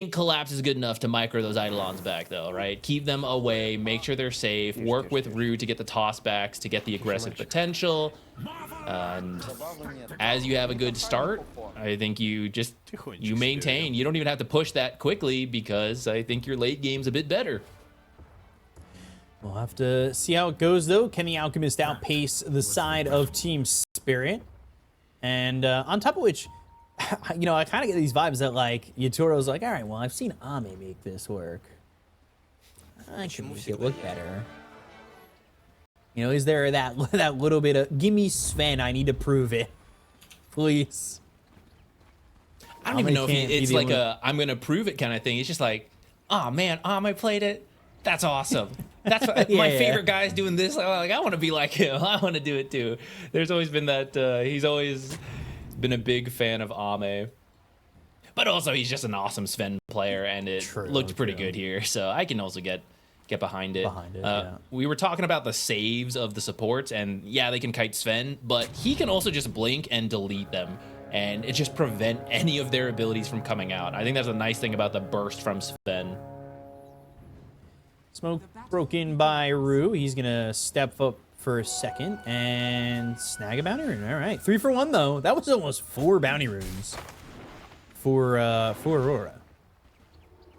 Collapse is good enough to micro those Eidolons back, though, right? Keep them away, make sure they're safe, work with Rue to get the tossbacks, to get the aggressive potential. And as you have a good start, I think you maintain. You don't even have to push that quickly because I think your late game's a bit better. We'll have to see how it goes, though. Can the Alchemist outpace the side of Team Spirit? And on top of which, you know, I kind of get these vibes that, like, Yaturo's like, all right, well, I've seen Ame make this work. I can make it look better. You know, is there that little bit of, give me Sven, I need to prove it. Please. I don't even know if it's like a, I'm going to prove it kind of thing. It's just like, oh, man, Ame played it. That's awesome. That's my favorite guy's doing this. Like, I want to be like him. I want to do it too. There's always been that. He's always been a big fan of Ame, but also he's just an awesome Sven player, and it looked pretty good here. So I can also get behind it. We were talking about the saves of the supports, and yeah, they can kite Sven, but he can also just blink and delete them, and it just prevent any of their abilities from coming out. I think that's a nice thing about the burst from Sven. Smoke broken by Rue. He's gonna step up for a second and snag a bounty rune. All right, 3 for 1 though. That was almost 4 bounty runes for Aurora.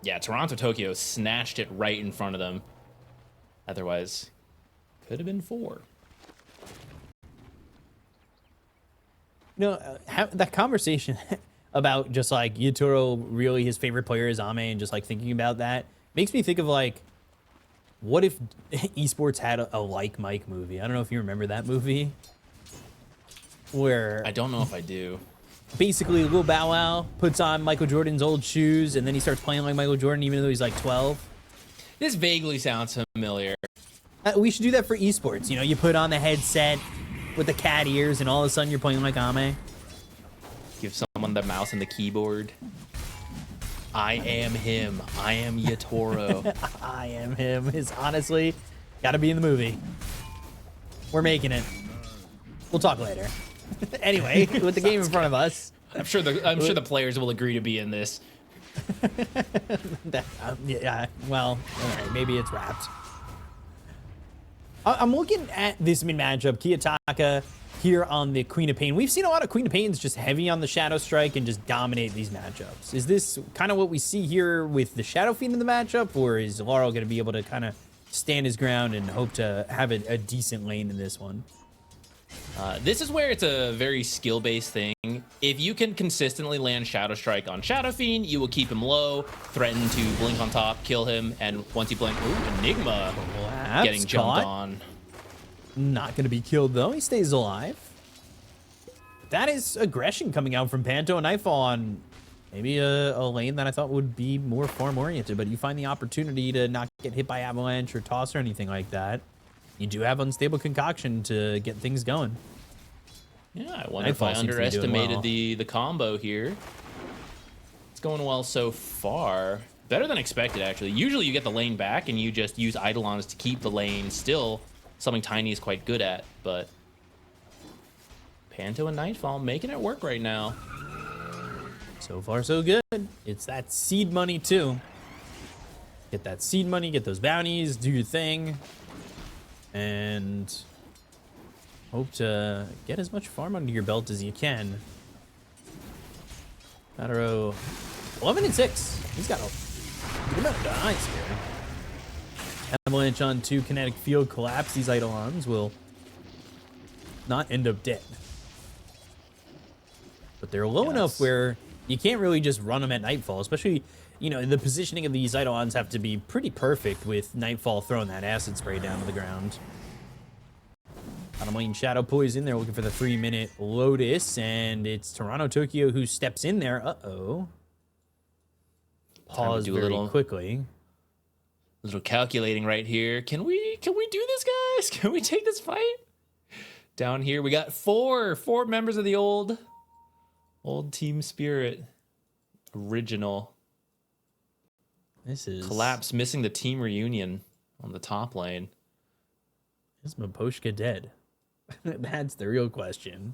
Yeah, Toronto Tokyo snatched it right in front of them. Otherwise, could have been 4. You know, that conversation about just like Yaturo, really his favorite player is Ame, and just like thinking about that makes me think of like, what if esports had a Like Mike movie? I don't know if you remember that movie. Where I don't know if I do. Basically, Lil Bow Wow puts on Michael Jordan's old shoes, and then he starts playing like Michael Jordan, even though he's like 12. This vaguely sounds familiar. We should do that for esports. You know, you put on the headset with the cat ears, and all of a sudden you're playing like Ame. Give someone the mouse and the keyboard. I am him. I am Yatoro. I am him is honestly got to be in the movie. We're making it. We'll talk later. Anyway, with the game in front of us, I'm sure the players will agree to be in this. Yeah. Well, all right, maybe it's wrapped. I'm looking at this mid matchup. Kiyotaka here on the Queen of Pain. We've seen a lot of Queen of Pains just heavy on the Shadow Strike and just dominate these matchups. Is this kind of what we see here with the Shadow Fiend in the matchup, or is Laurel going to be able to kind of stand his ground and hope to have a decent lane in this one? This is where it's a very skill-based thing. If you can consistently land Shadow Strike on Shadow Fiend, you will keep him low, threaten to blink on top, kill him, and once you blink, ooh, Enigma getting jumped on. Not going to be killed, though. He stays alive. That is aggression coming out from Panto and Nightfall on maybe a lane that I thought would be more farm-oriented, but you find the opportunity to not get hit by Avalanche or Toss or anything like that. You do have Unstable Concoction to get things going. Yeah, I wonder if I underestimated the combo here. It's going well so far. Better than expected, actually. Usually you get the lane back and you just use Eidolons to keep the lane still. Something Tiny is quite good at, but Panto and Nightfall making it work right now. So far, so good. It's that seed money, too. Get that seed money, get those bounties, do your thing, and hope to get as much farm under your belt as you can. Madaro, 11 and 6. He's got a good amount of dice here. Avalanche on 2 kinetic field collapse. These Eidolons will not end up dead. But they're low enough where you can't really just run them at Nightfall, especially, you know, the positioning of these Eidolons have to be pretty perfect with Nightfall throwing that acid spray down to the ground. Bottom lane Shadow Poison. They're looking for the 3-minute Lotus, and it's Toronto Tokyo who steps in there. Uh-oh. Pause very quickly. Little calculating right here. Can we do this, guys? Can we take this fight? Down here, we got four members of the old Team Spirit original. This is Collapse missing the team reunion on the top lane. Is Maposhka dead? That's the real question.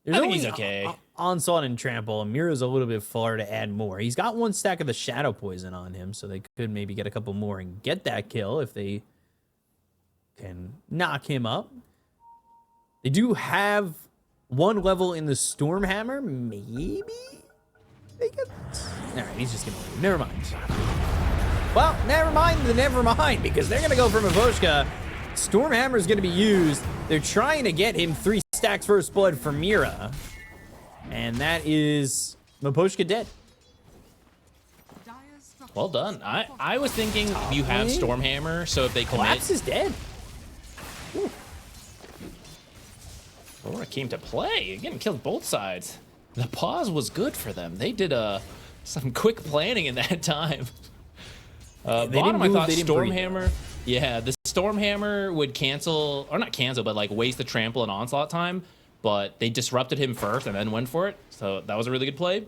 There's I think only he's okay. Onslaught and Trample, and Mira's a little bit far to add more. He's got 1 stack of the Shadow Poison on him, so they could maybe get a couple more and get that kill if they can knock him up. They do have 1 level in the Stormhammer. Maybe they get... All right, he's just going to leave. Never mind. Well, never mind, because they're going to go for Miposhka. Stormhammer is going to be used. They're trying to get him 3 stacks First Blood for Mira. And that is Miposhka dead. Well done. I was thinking you have Stormhammer, so if they commit... Collapse is dead. Ooh. Aurora came to play. Again, killed both sides. The pause was good for them. They did some quick planning in that time. Bottom, I thought Stormhammer... Yeah, the Stormhammer would cancel... Or not cancel, but like waste the Trample and Onslaught time. But they disrupted him first and then went for it. So that was a really good play.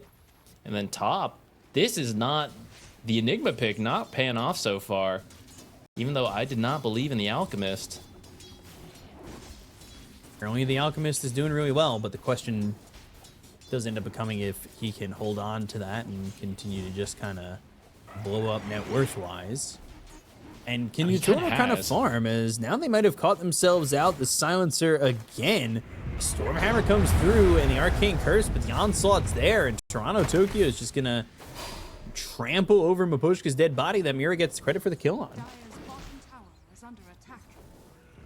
And then top. This is not... The Enigma pick not paying off so far. Even though I did not believe in the Alchemist. Apparently the Alchemist is doing really well, but the question does end up becoming if he can hold on to that and continue to just kind of blow up net worth-wise. And can you kind of farm, as now they might have caught themselves out the Silencer again. Stormhammer comes through and the Arcane Curse, but the Onslaught's there, and Toronto Tokyo is just going to trample over Miposhka's dead body that Mira gets credit for the kill on.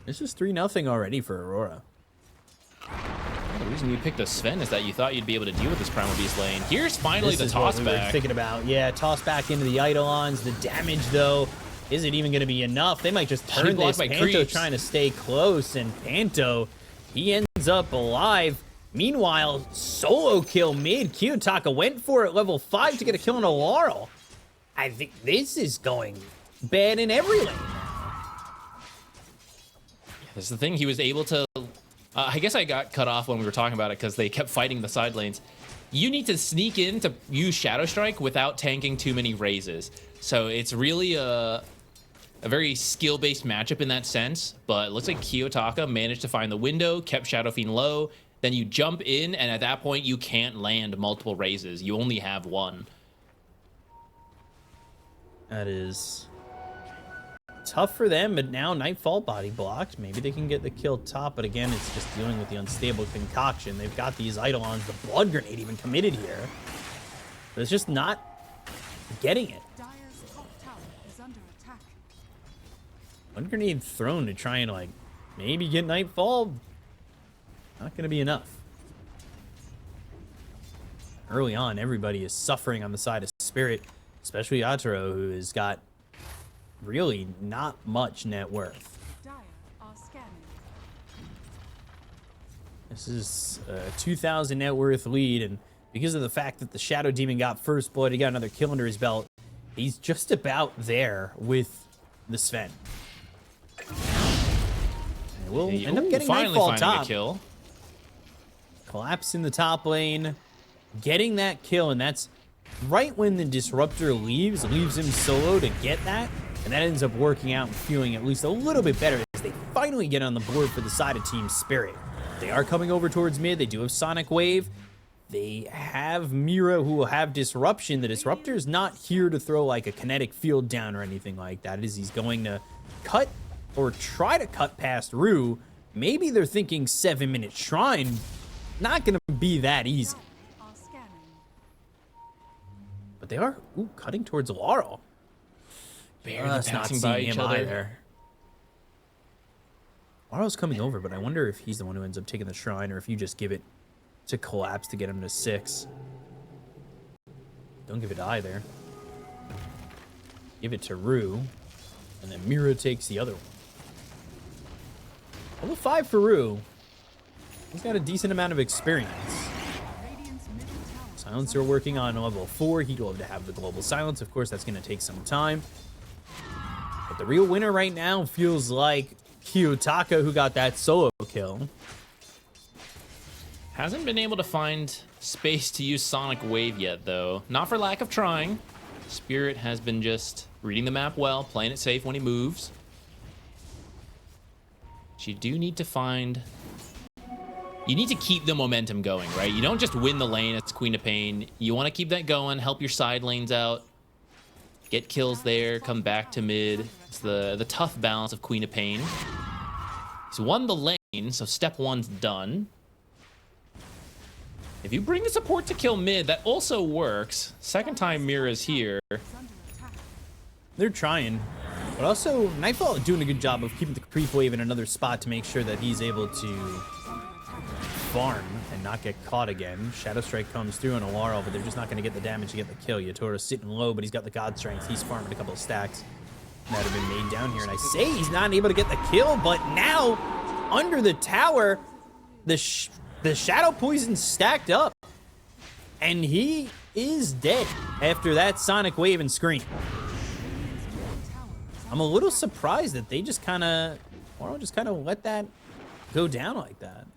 This is 3-0 already for Aurora. The reason you picked the Sven is that you thought you'd be able to deal with this Primal Beast lane. Here's finally the toss back. We were thinking about, yeah, toss back into the Eidolons. The damage, though, isn't even going to be enough. They might just turn this. Panto trying to stay close, and Panto, he ends up alive. Meanwhile, solo kill mid. Kiyotaka went for it level 5 to get a kill on a Laurel. I think this is going bad in every lane. This is the thing. He was able to... I guess I got cut off when we were talking about it because they kept fighting the side lanes. You need to sneak in to use Shadow Strike without tanking too many raises. So it's really a very skill-based matchup in that sense. But it looks like Kiyotaka managed to find the window, kept Shadow Fiend low. Then you jump in, and at that point, you can't land multiple raises. You only have 1. That is tough for them, but now Nightfall body blocked. Maybe they can get the kill top, but again, it's just dealing with the unstable concoction. They've got these Eidolons, the Blood Grenade even committed here, but it's just not getting it. Blood Grenade thrown to try and, like, maybe get Nightfall. Not going to be enough. Early on, everybody is suffering on the side of Spirit, especially Ataro, who has got really not much net worth. This is a 2,000 net worth lead, and because of the fact that the Shadow Demon got first blood, he got another kill under his belt, he's just about there with the Sven. And we'll end up getting Nightfall top. Kill. Collapse in the top lane, getting that kill, and that's right when the Disruptor leaves him solo to get that, and that ends up working out and feeling at least a little bit better as they finally get on the board for the side of Team Spirit. They are coming over towards mid. They do have Sonic Wave. They have Mira, who will have Disruption. The Disruptor is not here to throw like a kinetic field down or anything like that. He's going to cut or try to cut past Rue. Maybe they're thinking 7-minute Shrine. Not going to be that easy. But they are cutting towards Laurel. Barely passing by each other. Either. Laurel's coming over, but I wonder if he's the one who ends up taking the Shrine, or if you just give it to Collapse to get him to 6. Don't give it to either. Give it to Rue, and then Mira takes the other one. Level 5 for Rue. He's got a decent amount of experience. Silencer working on level 4. He'd love to have the global silence. Of course, that's going to take some time. But the real winner right now feels like Kiyotaka, who got that solo kill. Hasn't been able to find space to use Sonic Wave yet, though. Not for lack of trying. Spirit has been just reading the map well, playing it safe when he moves. But you do need to find you need to keep the momentum going, right? You don't just win the lane as Queen of Pain. You want to keep that going, help your side lanes out, get kills there, come back to mid. It's the tough balance of Queen of Pain. He's won the lane, so step 1's done. If you bring the support to kill mid, that also works. Second time Mira's here. They're trying. But also, Nightfall is doing a good job of keeping the creep wave in another spot to make sure that he's able to farm and not get caught again. Shadow Strike comes through on Alara, but they're just not going to get the damage to get the kill. Yatoro's sitting low, but he's got the God Strength. He's farming a couple of stacks that have been made down here. And I say he's not able to get the kill, but now, under the tower, the Shadow Poison stacked up. And he is dead after that Sonic Wave and Scream. I'm a little surprised that they just kind of let that go down like that.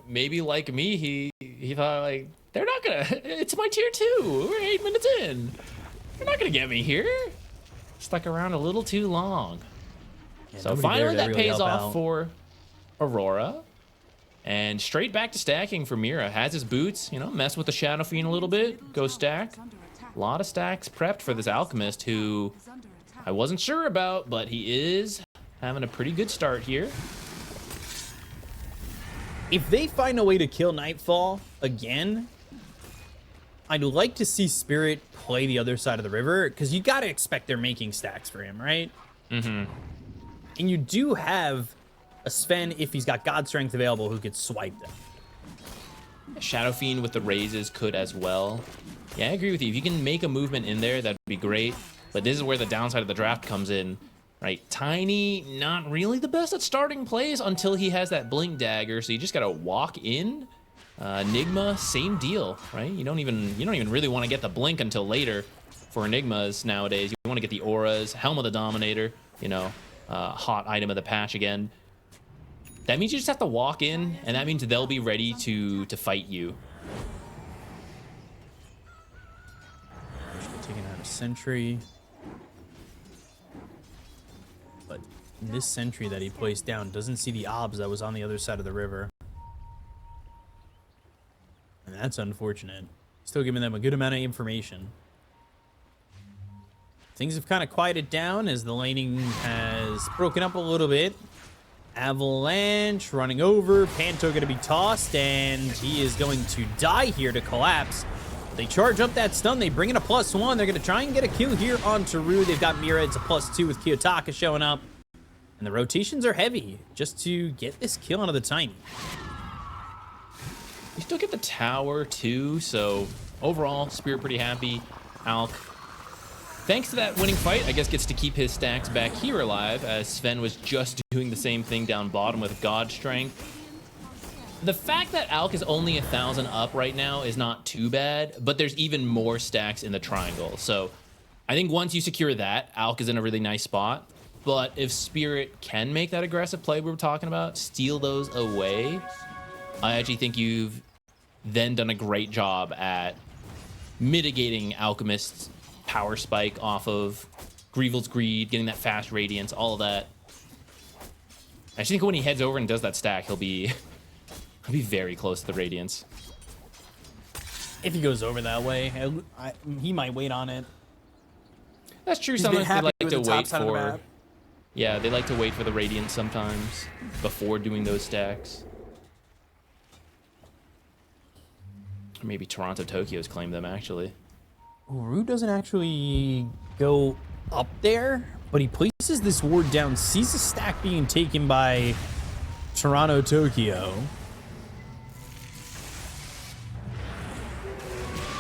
Maybe like me, he thought, like, they're not gonna, it's my tier 2. We're 8 minutes in. They're not gonna get me here. Stuck around a little too long. Yeah, so finally that really pays off for Aurora. And straight back to stacking for Mira. Has his boots, you know, mess with the Shadow Fiend a little bit, go stack. A lot of stacks prepped for this Alchemist, who I wasn't sure about, but he is having a pretty good start here. If they find a way to kill Nightfall again, I'd like to see Spirit play the other side of the river, because you got to expect they're making stacks for him, right? Mm-hmm. And you do have a Sven, if he's got God Strength available, who could swipe them. Shadow Fiend with the raises could as well. Yeah, I agree with you. If you can make a movement in there, that'd be great. But this is where the downside of the draft comes in, right? Tiny, not really the best at starting plays until he has that Blink Dagger, so you just gotta walk in. Nigma, same deal, right? You don't even really want to get the Blink until later for Enigmas nowadays. You want to get the auras, Helm of the Dominator, you know, hot item of the patch again. That means you just have to walk in, and that means they'll be ready to fight you. Taking out a sentry. But this sentry that he placed down doesn't see the obs that was on the other side of the river. And that's unfortunate. Still giving them a good amount of information. Things have kind of quieted down as the laning has broken up a little bit. Avalanche running over. Panto going to be tossed, and he is going to die here to collapse. They charge up that stun. They bring in a +1. They're going to try and get a kill here on Taru. They've got Mira. It's a +2 with Kiyotaka showing up. And the rotations are heavy just to get this kill onto the Tiny. You still get the tower too, so overall, Spirit pretty happy. Alk, thanks to that winning fight, I guess gets to keep his stacks back here alive, as Sven was just doing the same thing down bottom with God Strength. The fact that Alk is only 1,000 up right now is not too bad, but there's even more stacks in the triangle. So I think once you secure that, Alk is in a really nice spot. But if Spirit can make that aggressive play we were talking about, steal those away, I actually think you've then done a great job at mitigating Alchemist's power spike off of Grievel's Greed, getting that fast Radiance, all of that. I just think when he heads over and does that stack, he'll be very close to the Radiance. If he goes over that way, he might wait on it. That's true. Sometimes they like to wait for... Yeah, they like to wait for the Radiance sometimes before doing those stacks. Or maybe Toronto Tokyo's claimed them, actually. Uru doesn't actually go up there, but he places this ward down, sees a stack being taken by Toronto Tokyo.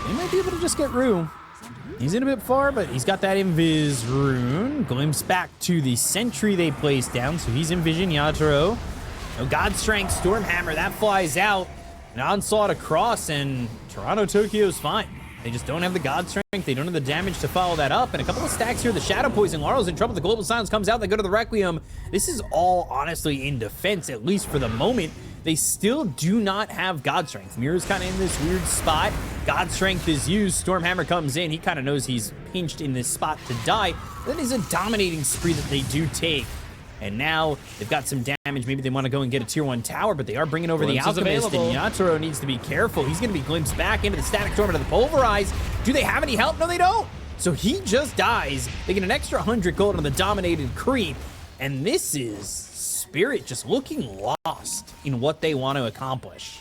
He might be able to just get Rue. He's in a bit far, but he's got that Invis rune. Glimpse back to the sentry they placed down, so he's Envision Yatoro. No God Strength, Stormhammer, that flies out. An onslaught across, and Toronto Tokyo's fine. They just don't have the God Strength. They don't have the damage to follow that up. And a couple of stacks here. The Shadow Poison. Laurel's in trouble. The Global Silence comes out. They go to the Requiem. This is all honestly in defense, at least for the moment. They still do not have God Strength. Mira's kind of in this weird spot. God Strength is used. Stormhammer comes in. He kind of knows he's pinched in this spot to die. That is a dominating spree that they do take. And now they've got some damage damage. Maybe they want to go and get a tier 1 tower, but they are bringing over the Alchemist, and Yakutou needs to be careful. He's going to be glimpsed back into the Static Storm, into the Pulverize. Do they have any help? No, they don't. So he just dies. They get an extra 100 gold on the Dominated Creep, and this is Spirit just looking lost in what they want to accomplish.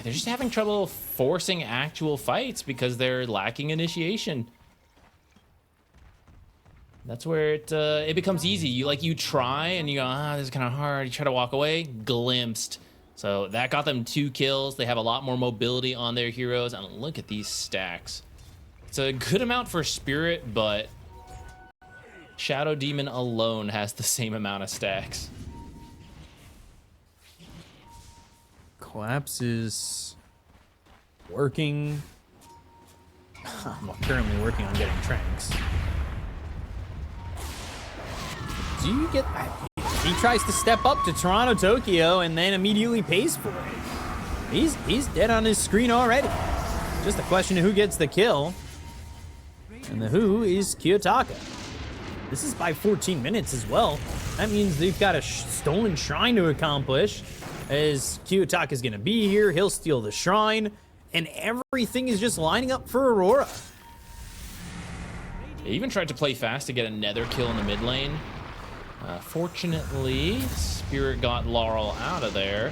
They're just having trouble forcing actual fights because they're lacking initiation. That's where it becomes easy. You try and you go, this is kind of hard. You try to walk away, glimpsed. So that got them 2 kills. They have a lot more mobility on their heroes, and look at these stacks. It's a good amount for Spirit, but Shadow Demon alone has the same amount of stacks. Collapse is working. I'm currently working on getting Tranks. Do you get that? He tries to step up to Toronto, Tokyo, and then immediately pays for it. He's dead on his screen already. Just a question of who gets the kill. And the who is Kiyotaka. This is by 14 minutes as well. That means they've got a stolen shrine to accomplish. As Kiyotaka is going to be here, he'll steal the shrine, and everything is just lining up for Aurora. They even tried to play fast to get a nether kill in the mid lane. Fortunately, Spirit got Laurel out of there,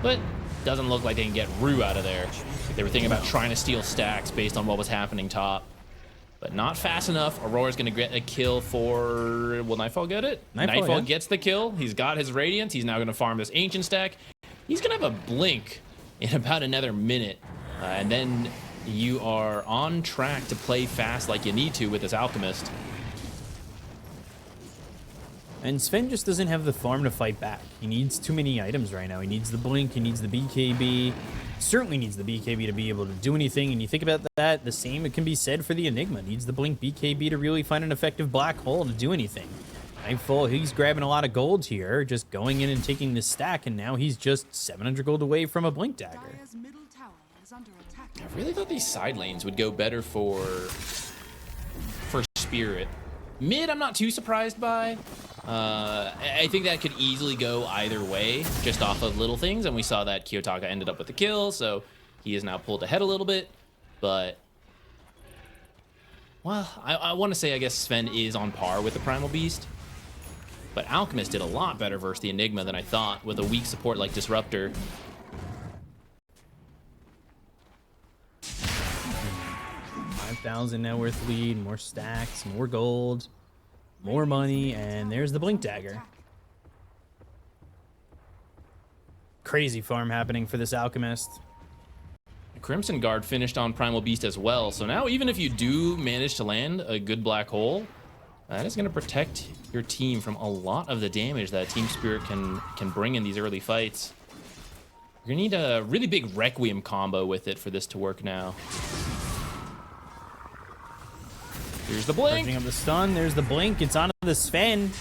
but doesn't look like they can get Rue out of there. They were thinking about trying to steal stacks based on what was happening top, but not fast enough. Aurora's going to get a kill for... Will Nightfall get it? Nightfall gets the kill. He's got his Radiance. He's now going to farm this Ancient stack. He's going to have a blink in about another minute, and then you are on track to play fast like you need to with this Alchemist. And Sven just doesn't have the farm to fight back. He needs too many items right now. He needs the Blink, he needs the BKB. Certainly needs the BKB to be able to do anything. And you think about that, the same it can be said for the Enigma. Needs the Blink BKB to really find an effective black hole to do anything. Nightfall, he's grabbing a lot of gold here, just going in and taking this stack, and now he's just 700 gold away from a Blink Dagger. I really thought these side lanes would go better for Spirit. Mid, I'm not too surprised by. I think that could easily go either way, just off of little things, and we saw that Kiyotaka ended up with the kill, so he is now pulled ahead a little bit, but... Well, I want to say, I guess, Sven is on par with the Primal Beast, but Alchemist did a lot better versus the Enigma than I thought, with a weak support like Disruptor. 5,000 net worth lead, more stacks, more gold, more money, and there's the Blink Dagger. Crazy farm happening for this Alchemist. Crimson Guard finished on Primal Beast as well, so now even if you do manage to land a good black hole, that is going to protect your team from a lot of the damage that Team Spirit can bring in these early fights. You're going to need a really big Requiem combo with it for this to work now. Here's the Blink. Charging up the stun. There's the Blink. It's onto the Sven.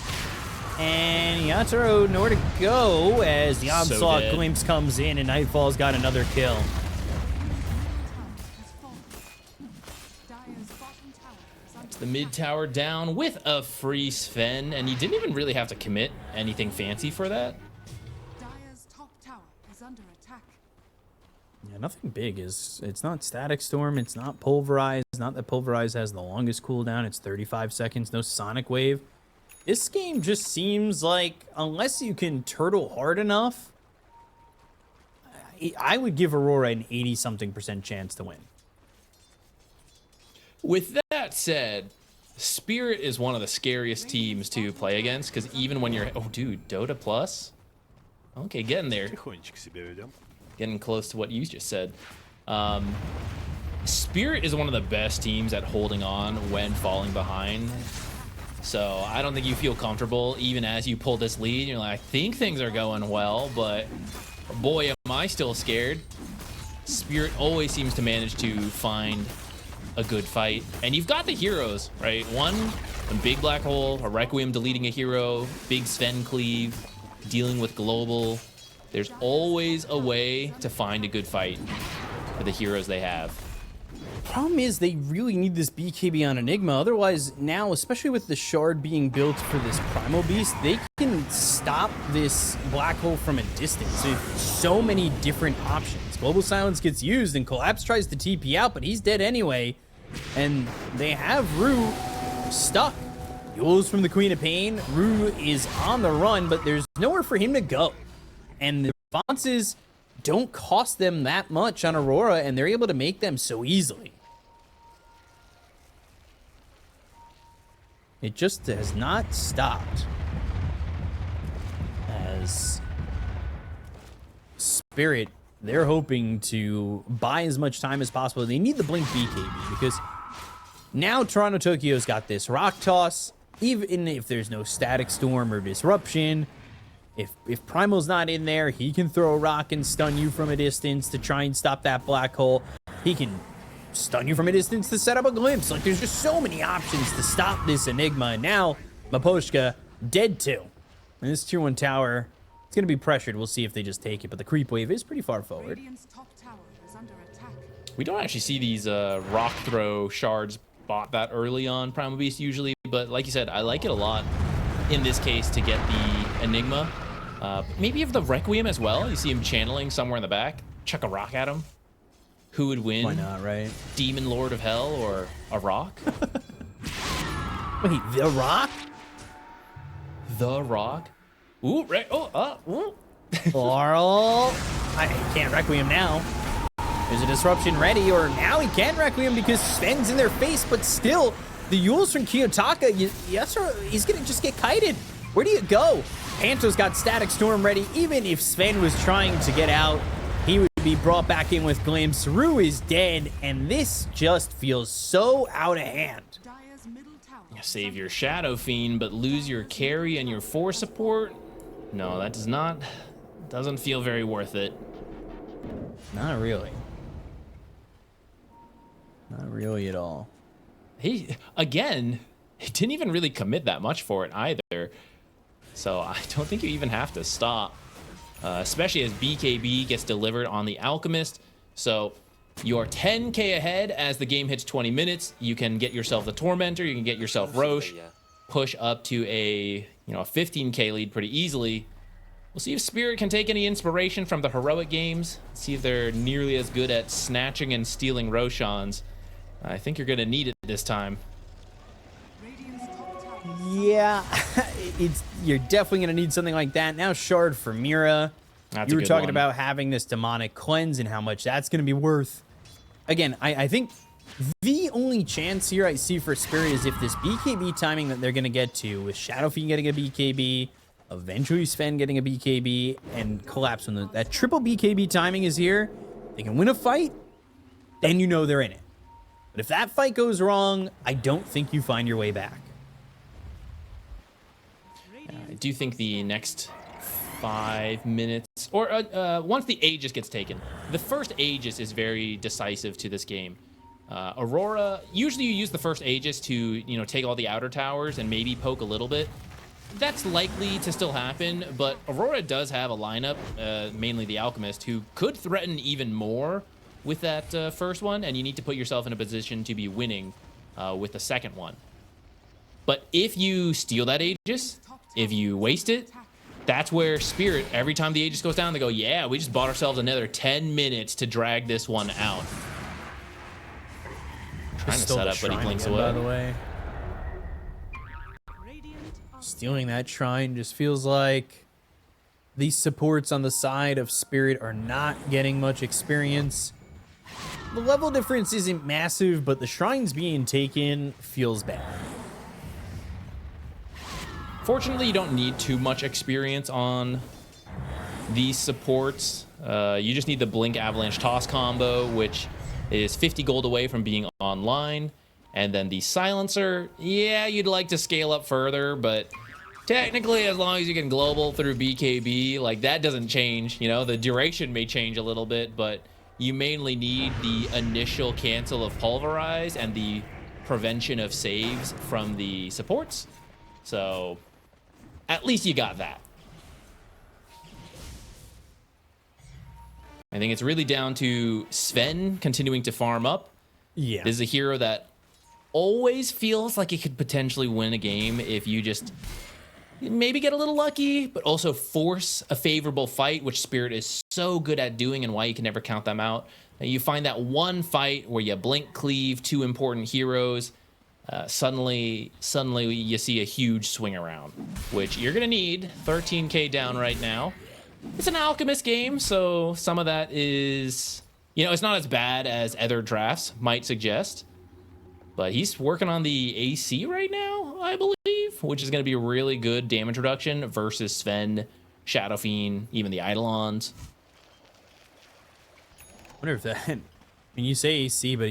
And Yakutou nowhere to go as the Onslaught Glimpse comes in, and Nightfall's got another kill. It's the mid tower down with a free Sven, and you didn't even really have to commit anything fancy for that. Yeah, nothing big. It's not Static Storm, it's not Pulverize. Not that Pulverize has the longest cooldown. It's 35 seconds, no Sonic Wave. This game just seems like, unless you can turtle hard enough, I would give Aurora an 80-something% chance to win. With that said, Spirit is one of the scariest teams to play against, because even when you're... Oh, dude, Dota Plus? Okay, getting there. Getting close to what you just said. Spirit is one of the best teams at holding on when falling behind. So I don't think you feel comfortable even as you pull this lead. You're like, I think things are going well, but boy, am I still scared. Spirit always seems to manage to find a good fight. And you've got the heroes, right? One, a big black hole, a Requiem deleting a hero, big Sven cleave, dealing with global. There's always a way to find a good fight for the heroes they have. Problem is, they really need this BKB on Enigma. Otherwise, now, especially with the shard being built for this Primal Beast, they can stop this black hole from a distance. There's so many different options. Global Silence gets used, and Collapse tries to TP out, but he's dead anyway. And they have Rue stuck. Yules from the Queen of Pain. Rue is on the run, but there's nowhere for him to go. And the responses don't cost them that much on Aurora, and they're able to make them so easily. It just has not stopped. As Spirit, they're hoping to buy as much time as possible. They need the Blink BKB because now Toronto Tokyo's got this Rock Toss. Even if there's no Static Storm or Disruption, if Primal's not in there, he can throw a rock and stun you from a distance to try and stop that black hole. He can stun you from a distance to set up a glimpse. Like, there's just so many options to stop this Enigma. And now, Miposhka, dead too. And this tier 1 tower, it's going to be pressured. We'll see if they just take it. But the creep wave is pretty far forward. Top tower is under attack. We don't actually see these rock throw shards bought that early on Primal Beast usually. But like you said, I like it a lot in this case to get the Enigma. Maybe of the Requiem as well. You see him channeling somewhere in the back. Chuck a rock at him. Who would win? Why not, right? Demon Lord of Hell or a rock? Wait, the rock? The Rock? Ooh, ooh. Laurel. I can't Requiem now. There's a disruption ready, or now he can Requiem because Sven's in their face, but still, the Yules from Kiyotaka, he's gonna just get kited. Where do you go? Panto's got Static Storm ready. Even if Sven was trying to get out, he would be brought back in with Glimpse. Rue is dead, and this just feels so out of hand. Save your Shadow Fiend, but lose your carry and your 4 support? No, that doesn't feel very worth it. Not really. Not really at all. He didn't even really commit that much for it either. So I don't think you even have to stop, especially as BKB gets delivered on the Alchemist. So you're 10k ahead as the game hits 20 minutes. You can get yourself the Tormentor. You can get yourself Roche. Push up to a 15k lead pretty easily. We'll see if Spirit can take any inspiration from the heroic games. See if they're nearly as good at snatching and stealing Roshans. I think you're gonna need it this time. Yeah, you're definitely going to need something like that. Now Shard for Mira. You were talking about having this demonic cleanse and how much that's going to be worth. Again, I think the only chance here I see for Spirit is if this BKB timing that they're going to get to, with Shadow Fiend getting a BKB, eventually Sven getting a BKB, and Collapse when that triple BKB timing is here, they can win a fight, then you know they're in it. But if that fight goes wrong, I don't think you find your way back. I do think the next 5 minutes, or once the Aegis gets taken, the first Aegis is very decisive to this game. Aurora, usually you use the first Aegis to, take all the outer towers and maybe poke a little bit. That's likely to still happen, but Aurora does have a lineup, mainly the Alchemist, who could threaten even more with that first one, and you need to put yourself in a position to be winning with the second one. But if you steal that Aegis, if you waste it, that's where Spirit, every time the Aegis goes down, they go, yeah, we just bought ourselves another 10 minutes to drag this one out. Trying to set up, but he blinks away. By the way, stealing that shrine just feels like these supports on the side of Spirit are not getting much experience. The level difference isn't massive, but the shrines being taken feels bad. Fortunately, you don't need too much experience on these supports. You just need the Blink Avalanche Toss combo, which is 50 gold away from being online. And then the Silencer, yeah, you'd like to scale up further, but technically, as long as you can global through BKB, like, that doesn't change. The duration may change a little bit, but you mainly need the initial cancel of Pulverize and the prevention of saves from the supports. So at least you got that. I think it's really down to Sven continuing to farm up. Yeah. This is a hero that always feels like it could potentially win a game if you just maybe get a little lucky, but also force a favorable fight, which Spirit is so good at doing and why you can never count them out. And you find that one fight where you blink cleave two important heroes, suddenly you see a huge swing around, which you're going to need. 13k down right now. It's an Alchemist game, so some of that is, you know, it's not as bad as other drafts might suggest. But he's working on the AC right now, I believe, which is going to be a really good damage reduction versus Sven, Shadow Fiend, even the Eidolons. I wonder if that... I mean, you say AC, but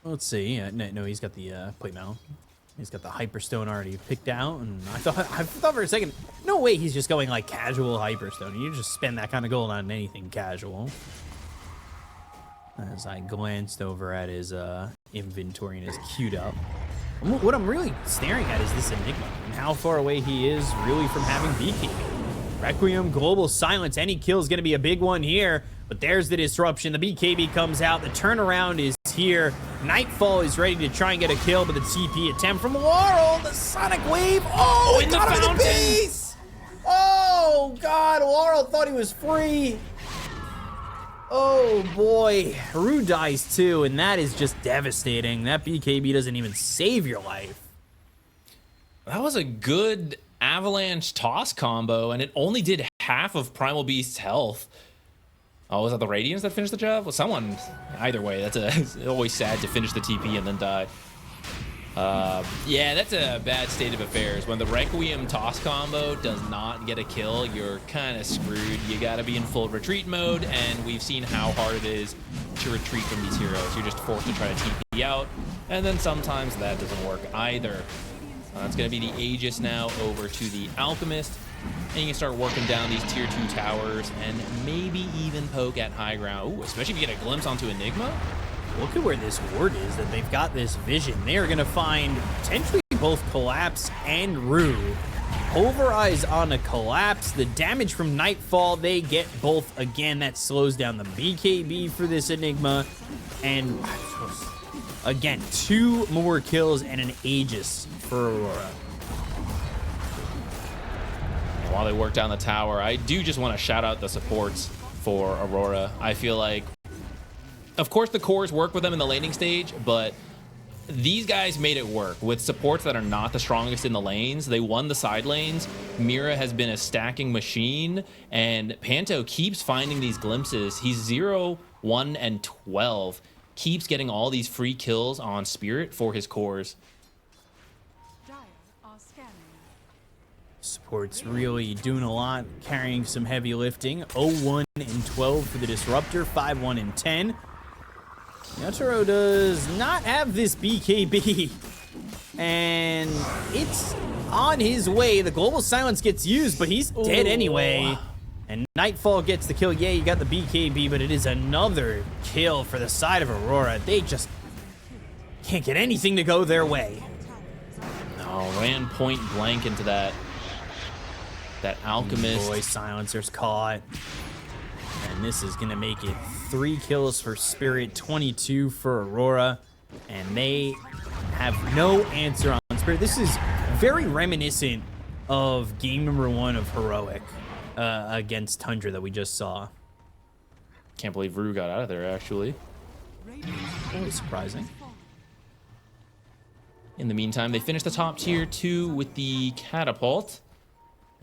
let's see. No, he's got the plate mail. He's got the Hyperstone already picked out, and I thought for a second, no way he's just going like casual Hyperstone. You just spend that kind of gold on anything casual. As I glanced over at his inventory and his queued up. What I'm really staring at is this Enigma and how far away he is really from having BKB. Requiem, Global Silence, any kill is going to be a big one here, but there's the disruption. The BKB comes out, the turnaround is here. Nightfall is ready to try and get a kill, but the TP attempt from Laurel, the Sonic Wave. Oh, it got him in the base! Oh, God, Laurel thought he was free. Oh boy, Haru dies too, and that is just devastating. That BKB doesn't even save your life. That was a good avalanche toss combo, and it only did half of Primal Beast's health. Oh, was that the Radiance that finished the job? Well, someone, either way, it's always sad to finish the TP and then die. Yeah, that's a bad state of affairs. When the Requiem toss combo does not get a kill, you're kind of screwed. You got to be in full retreat mode, and we've seen how hard it is to retreat from these heroes. You're just forced to try to TP out, and then sometimes that doesn't work either. It's going to be the Aegis now over to the Alchemist, and you can start working down these tier 2 towers and maybe even poke at high ground. Ooh, especially if you get a glimpse onto Enigma. Look at where this ward is, that they've got this vision. They are going to find potentially both Collapse and Rue. Overeyes on a Collapse. The damage from Nightfall, they get both again. That slows down the BKB for this Enigma. And again, 2 more kills and an Aegis for Aurora. And while they work down the tower, I do just want to shout out the supports for Aurora. I feel like, of course, the cores work with them in the laning stage, but these guys made it work with supports that are not the strongest in the lanes. They won the side lanes. Mira has been a stacking machine, and Panto keeps finding these glimpses. He's 0, 1, and 12. Keeps getting all these free kills on Spirit for his cores. Support's really doing a lot, carrying some heavy lifting. 0-1 and 12 for the Disruptor, 5-1 and 10. Yatoro does not have this BKB, and it's on his way. The Global Silence gets used, but he's dead anyway. And Nightfall gets the kill. Yeah, you got the BKB, but it is another kill for the side of Aurora. They just can't get anything to go their way. No, ran point blank into that Alchemist. Boy, Silencer's caught. And this is going to make it 3 kills for Spirit, 22 for Aurora. And they have no answer on Spirit. This is very reminiscent of game number 1 of Heroic against Tundra that we just saw. Can't believe Rue got out of there, actually. Always surprising. In the meantime, they finished the top tier 2 with the Catapult.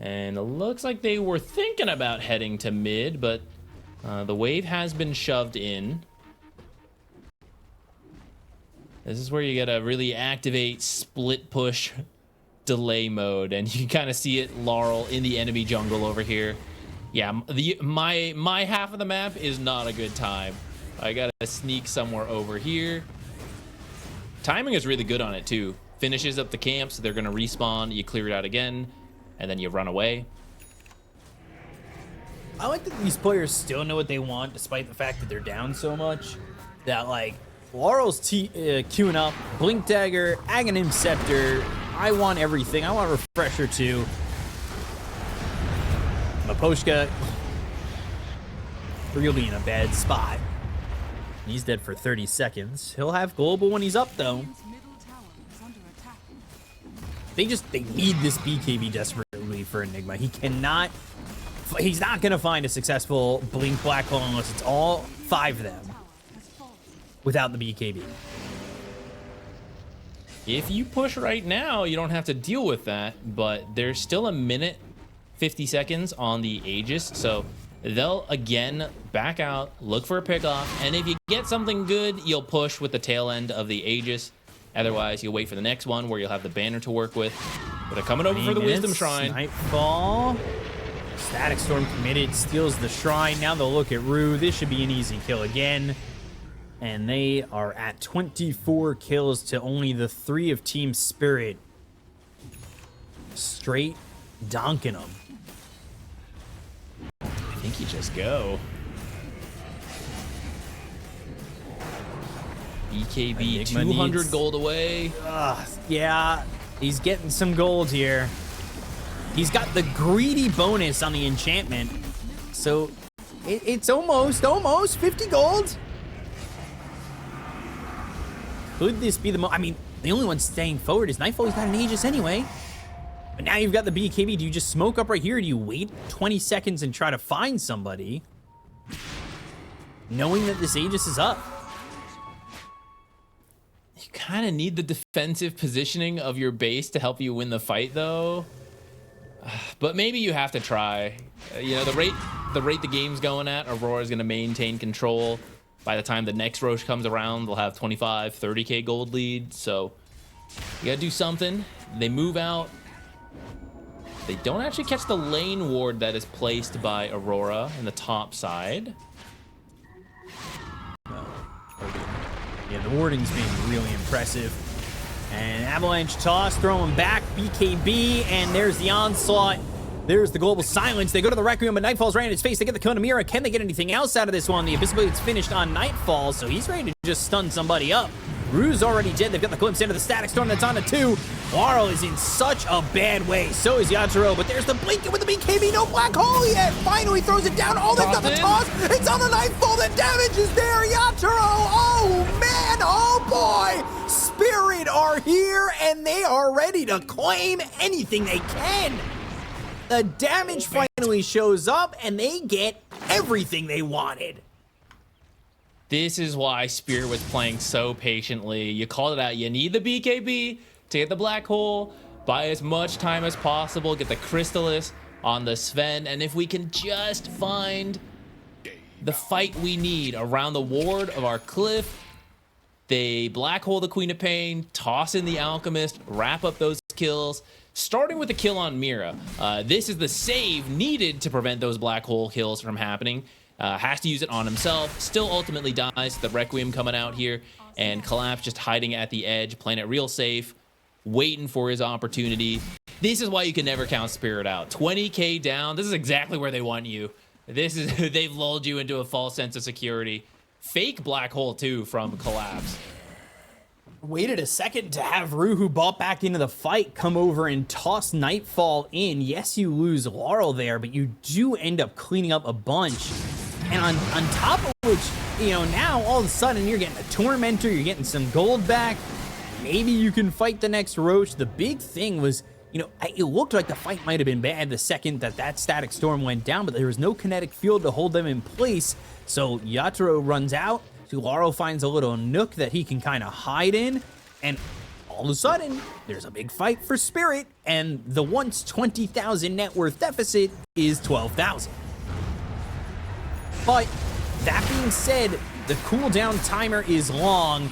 And it looks like they were thinking about heading to mid, but the wave has been shoved in. This is where you gotta really activate split push delay mode, and you kind of see it, Laurel in the enemy jungle over here. Yeah, my half of the map is not a good time. I gotta sneak somewhere over here. Timing is really good on it too. Finishes up the camps, they're gonna respawn, you clear it out again, and then you run away. I like that these players still know what they want, despite the fact that they're down so much. That, like, Laurel's queuing up, Blink Dagger, Aghanim Scepter. I want everything. I want Refresher too. Maposhka really in a bad spot. He's dead for 30 seconds. He'll have global when he's up, though. Radiant's middle tower is under attack. They need this BKB desperately for Enigma. He's not going to find a successful Blink Black Hole unless it's all 5 of them Tower has fallen. without the BKB. If you push right now, you don't have to deal with that, but there's still a minute 50 seconds on the Aegis, so they'll again back out, look for a pickoff, and if you get something good, you'll push with the tail end of the Aegis. Otherwise, you'll wait for the next one where you'll have the banner to work with. But they're coming over for the Wisdom Shrine. Nightfall. Static Storm committed, steals the Shrine. Now they'll look at Rue. This should be an easy kill again. And they are at 24 kills to only the 3 of Team Spirit. Straight donking them. I think you just go. BKB Enigma 200 needs... gold away. Yeah, he's getting some gold here. He's got the greedy bonus on the enchantment. So it's almost 50 gold. Could this be the I mean, the only one staying forward is Nightfall. He's got an Aegis anyway. But now you've got the BKB. Do you just smoke up right here? Or do you wait 20 seconds and try to find somebody? Knowing that this Aegis is up. You kind of need the defensive positioning of your base to help you win the fight, though. But maybe you have to try. You know, the rate the game's going at, Aurora's going to maintain control. By the time the next Roche comes around, they'll have 25, 30k gold lead. So you got to do something. They move out. They don't actually catch the lane ward that is placed by Aurora in the top side. Yeah, the Warden's being really impressive. And Avalanche toss, throwing back, BKB, and there's the onslaught. There's the global silence. They go to the Requiem, but Nightfall's right in his face. They get the Konamira. Can they get anything else out of this one? The Abyssal Blade's finished on Nightfall, so he's ready to just stun somebody up. Rue's already dead. They've got the glimpse into the Static Storm that's on the 2. Laurel is in such a bad way. So is Yatoro, but there's the Blinket with the BKB. No black hole yet. Finally throws it down. Oh, they've got the toss. It's on the Nightfall. The damage is there. Yatoro. Oh, man. Oh, boy. Spirit are here, and they are ready to claim anything they can. The damage finally shows up, and they get everything they wanted. This is why Spirit was playing so patiently. You called it out. You need the BKB to get the black hole, buy as much time as possible, get the Crystallis on the Sven, and if we can just find the fight we need around the ward of our cliff, they black hole the Queen of Pain, toss in the Alchemist, wrap up those kills, starting with the kill on Mira. This is the save needed to prevent those black hole kills from happening. Has to use it on himself, still ultimately dies. The Requiem coming out here, and Collapse just hiding at the edge, playing it real safe, waiting for his opportunity. This is why you can never count Spirit out. 20k down, this is exactly where they want you. This is they've lulled you into a false sense of security. Fake black hole too from Collapse. Waited a second to have Rue, who bought back into the fight, come over and toss Nightfall in. Yes, you lose Laurel there, but you do end up cleaning up a bunch. And on top of which, you know, now all of a sudden you're getting a Tormentor, you're getting some gold back. Maybe you can fight the next Roche. The big thing was, you know, it looked like the fight might have been bad the second that Static Storm went down, but there was no kinetic field to hold them in place. So Yatoro runs out. Laurel finds a little nook that he can kind of hide in, and all of a sudden, there's a big fight for Spirit, and the once 20,000 net worth deficit is 12,000. But that being said, the cooldown timer is long.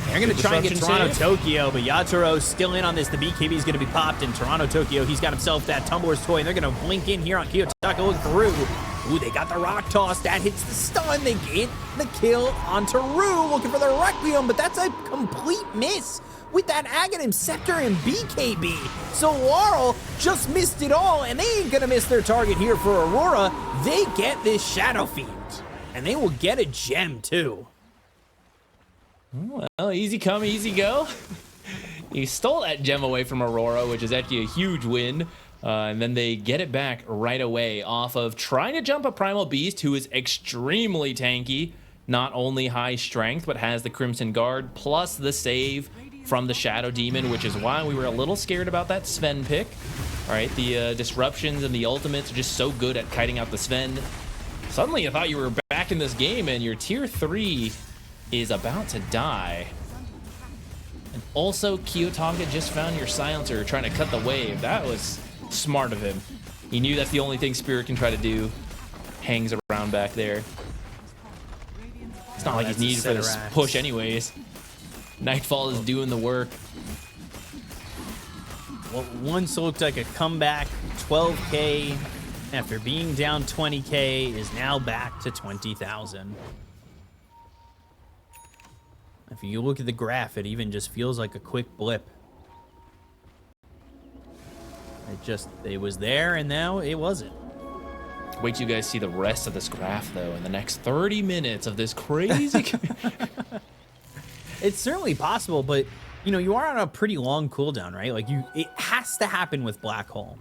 They're going to try and get Toronto-Tokyo, but Yaturo's still in on this. The BKB is going to be popped, and Toronto-Tokyo, he's got himself that Tumbler's Toy, and they're going to blink in here on Kiyotaka looking for Rue. Ooh, they got the rock toss. That hits the stun. They get the kill onto Rue, looking for the Requiem, but that's a complete miss with that Aghanim Scepter and BKB. So Laurel just missed it all, and they ain't going to miss their target here for Aurora. They get this Shadow Fiend, and they will get a gem, too. Well, easy come, easy go. You stole that gem away from Aurora, which is actually a huge win. And then they get it back right away off of trying to jump a Primal Beast, who is extremely tanky. not only high strength, but has the Crimson Guard, plus the save from the Shadow Demon, which is why we were a little scared about that Sven pick. All right, the disruptions and the ultimates are just so good at kiting out the Sven. Suddenly, I thought you were back in this game, and your tier 3 is about to die. And also, Kiyotaka just found your silencer trying to cut the wave. That was smart of him. He knew that's the only thing Spirit can try to do. Hangs around back there. It's not like he's needed for this push anyways. Nightfall is doing the work. What once looked like a comeback, 12K after being down 20K is now back to 20,000. If you look at the graph, it even just feels like a quick blip. It was there and now it wasn't. Wait till you guys see the rest of this graph though in the next 30 minutes of this crazy. It's certainly possible, but you know, you are on a pretty long cooldown, right? Like it has to happen with Black Hole.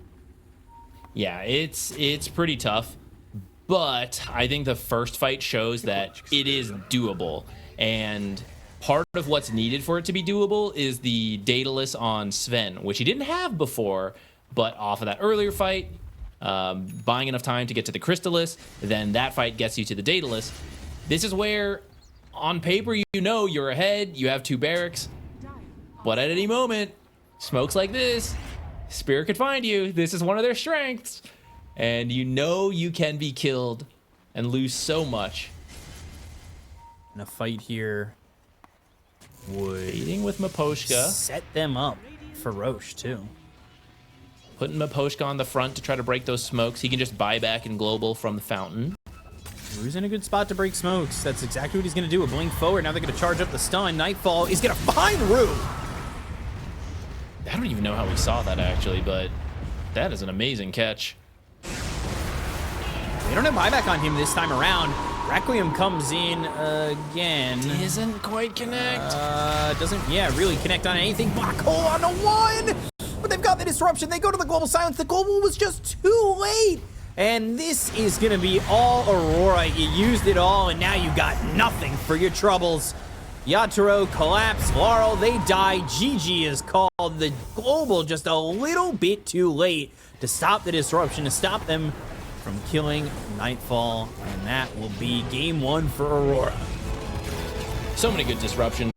Yeah, it's pretty tough, but I think the first fight shows that it is doable. And part of what's needed for it to be doable is the Daedalus on Sven, which he didn't have before, but off of that earlier fight, buying enough time to get to the Crystallis, then that fight gets you to the Daedalus. This is where, on paper, you know you're ahead, you have 2 barracks, but at any moment, smokes like this, Spirit could find you. This is one of their strengths. And you know you can be killed and lose so much. And a fight here would Beating with Miposhka. set them up for Roche, too. Putting Miposhka on the front to try to break those smokes. He can just buy back in global from the fountain. Rue's in a good spot to break smokes. That's exactly what he's going to do. A blink forward. Now they're going to charge up the stun. Nightfall is going to find Rue. I don't even know how we saw that, actually, but that is an amazing catch. They don't have buyback on him this time around. Requiem comes in again. Doesn't quite connect. Doesn't, really connect on anything. Black Hole on the 1! But they've got the disruption. They go to the global silence. The global was just too late. And this is going to be all Aurora. You used it all, and now you got nothing for your troubles. Yatoro collapse, Laurel, they die. GG is called. The global just a little bit too late to stop the disruption, to stop them from killing Nightfall, and that will be game 1 for Aurora. So many good disruptions.